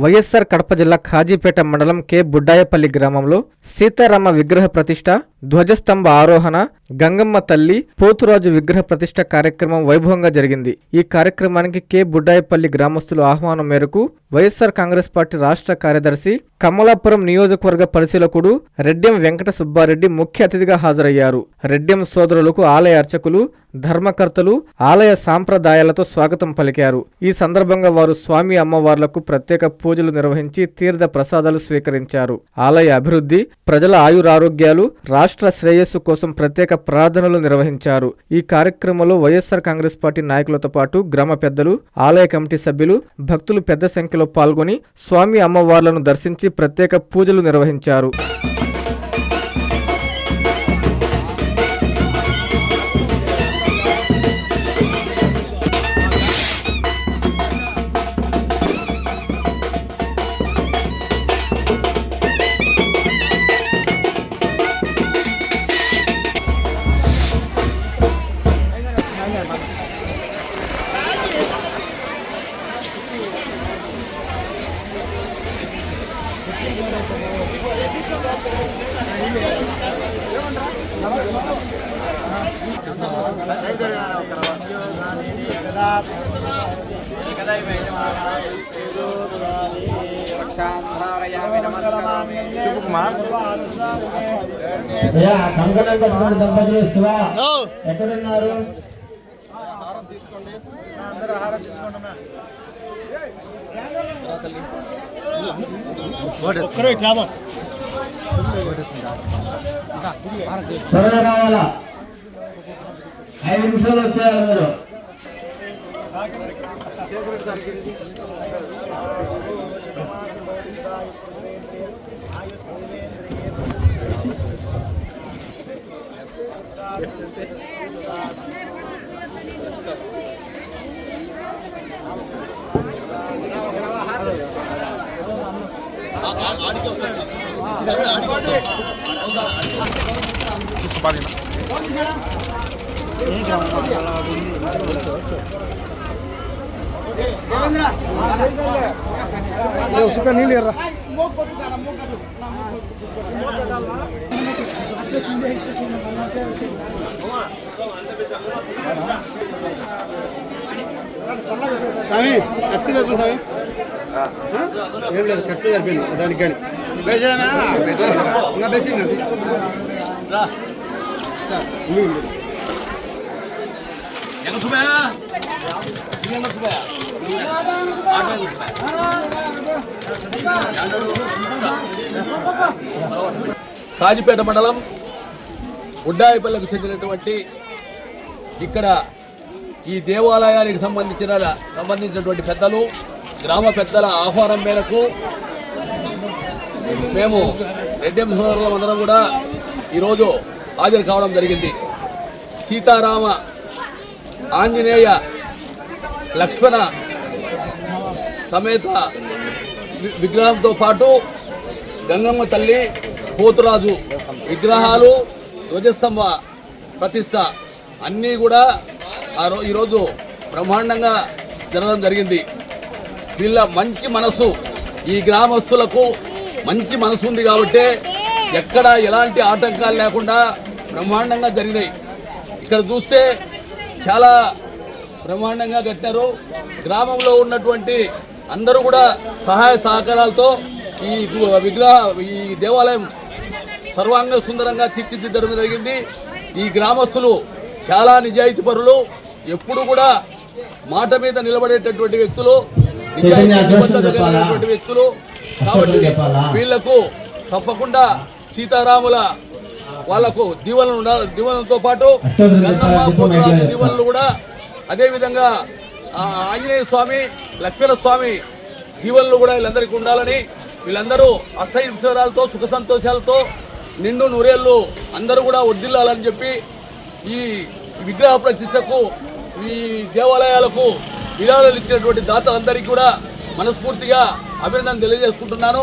వైఎస్ఆర్ కడప జిల్లా ఖాజీపేట మండలం కె బుడ్డాయపల్లి గ్రామంలో సీతారామ విగ్రహ ప్రతిష్ఠ, ధ్వజస్తంభ ఆరోహణ, గంగమ్మ తల్లి, పోతురాజు విగ్రహ ప్రతిష్ఠ కార్యక్రమం వైభవంగా జరిగింది. ఈ కార్యక్రమానికి కె బుడ్డాయపల్లి గ్రామస్తుల ఆహ్వానం మేరకు వైఎస్ఆర్ కాంగ్రెస్ పార్టీ రాష్ట్ర కార్యదర్శి, కమలాపురం నియోజకవర్గ పరిశీలకుడు రెడ్డెం వెంకట సుబ్బారెడ్డి ముఖ్య అతిథిగా హాజరయ్యారు. రెడ్డెం సోదరులకు ఆలయ అర్చకులు, ధర్మకర్తలు ఆలయ సాంప్రదాయాలతో స్వాగతం పలికారు. ఈ సందర్భంగా వారు స్వామి అమ్మవార్లకు ప్రత్యేక పూజలు నిర్వహించి తీర్థ ప్రసాదాలు స్వీకరించారు. ఆలయ అభివృద్ధి, ప్రజల ఆయురారోగ్యాలు, రాష్ట్ర శ్రేయస్సు కోసం ప్రత్యేక ప్రార్థనలు నిర్వహించారు. ఈ కార్యక్రమంలో వైఎస్ఆర్ కాంగ్రెస్ పార్టీ నాయకులతో పాటు గ్రామ పెద్దలు, ఆలయ కమిటీ సభ్యులు, భక్తులు పెద్ద సంఖ్యలో పాల్గొని స్వామి అమ్మవార్లను దర్శించి ప్రత్యేక పూజలు నిర్వహించారు. కంకణం కట్టుకున్న దంపతులు శివ ఎక్కడున్నారు? త్వరగా రావాలా, 5 నిమిషాలు వచ్చారు అందరూ. उसका नहीं ले रहा కట్టు జరిపింది ఏం లేదు, కట్టు జరిపింది దానికి కానీ ఇంకా బేసింగ్ అది ఖాజీపేట మండలం బుడ్డాయపల్లికి చెందినటువంటి ఇక్కడ ఈ దేవాలయానికి సంబంధించినటువంటి పెద్దలు, గ్రామ పెద్దల ఆహ్వానం మేరకు మేము రెడ్డెం సోదరులం అందరం కూడా ఈరోజు హాజరు కావడం జరిగింది. సీతారామ, ఆంజనేయ, లక్ష్మణ సమేత విగ్రహంతో పాటు గంగమ్మ తల్లి, పోతురాజు విగ్రహాలు, ధ్వజస్తంభ ప్రతిష్ట అన్నీ కూడా ఈరోజు బ్రహ్మాండంగా జరగడం జరిగింది. వీళ్ళ మంచి మనసు, ఈ గ్రామస్తులకు మంచి మనసు ఉంది కాబట్టి ఎక్కడ ఎలాంటి ఆటంకాలు లేకుండా బ్రహ్మాండంగా జరిగినాయి. ఇక్కడ చూస్తే చాలా బ్రహ్మాండంగా కట్టారు. గ్రామంలో ఉన్నటువంటి అందరూ కూడా సహాయ సహకారాలతో ఈ దేవాలయం సర్వాంగ సుందరంగా తీర్చిదిద్దడం జరిగింది. ఈ గ్రామస్తులు చాలా నిజాయితీ పరులు, ఎప్పుడు కూడా మాట మీద నిలబడేటటువంటి వ్యక్తులు, నిజాయితీ వ్యక్తులు. కాబట్టి వీళ్లకు తప్పకుండా సీతారాముల వాళ్లకు దీవెనలతో పాటు దీవెనలు కూడా, అదేవిధంగా ఆంజనేయ స్వామి, లక్ష్మణ స్వామి దీవెనలు కూడా వీళ్ళందరికీ ఉండాలని, వీళ్ళందరూ అష్టైశ్వర్యాలతో సుఖ సంతోషాలతో నిండు నూరేళ్ళు అందరూ కూడా వర్ధిల్లాలని చెప్పి ఈ విగ్రహ ప్రతిష్టకు, ఈ దేవాలయాలకు విరాళాలు ఇచ్చినటువంటి దాతలందరికీ కూడా మనస్ఫూర్తిగా అభినందన తెలియజేసుకుంటున్నాను.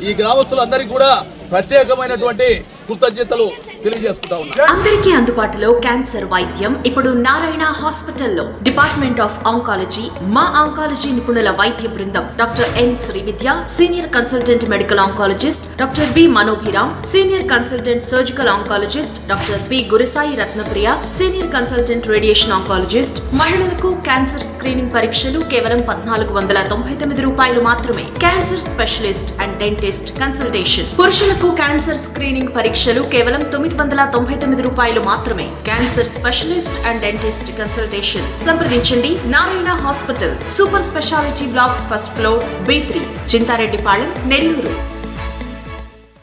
ఈ గ్రామస్తులందరికీ కూడా ప్రత్యేకమైనటువంటి కృతజ్ఞతలు తెలియజేసుకుంటా ఉన్నా. అందరికీ అందుబాటులో క్యాన్సర్ వైద్యం ఇప్పుడు నారాయణ హాస్పిటల్లో. డిపార్ట్మెంట్ ఆఫ్ ఆంకాలజీ, మా ఆంకాలజీ నిపుణుల వైద్య బృందం doctor M Srividya, senior consultant medical oncologist doctor B Manobhiram, senior consultant surgical oncologist doctor B Gurusai Ratnapriya, senior consultant radiation oncologist. మహిళలకు క్యాన్సర్ స్క్రీనింగ్ పరీక్షలు కేవలం 1499 రూపాయలు మాత్రమే. Cancer specialist and dentist consultation. పురుషులకు క్యాన్సర్ స్క్రీనింగ్ పరీక్షలు కేవలం 999 రూపాయలు మాత్రమే. Cancer specialist and dentist consultation సంప్రదించండి. Narayana hospital, super speciality block, first floor, B3, Chintareddypalem, Nellore.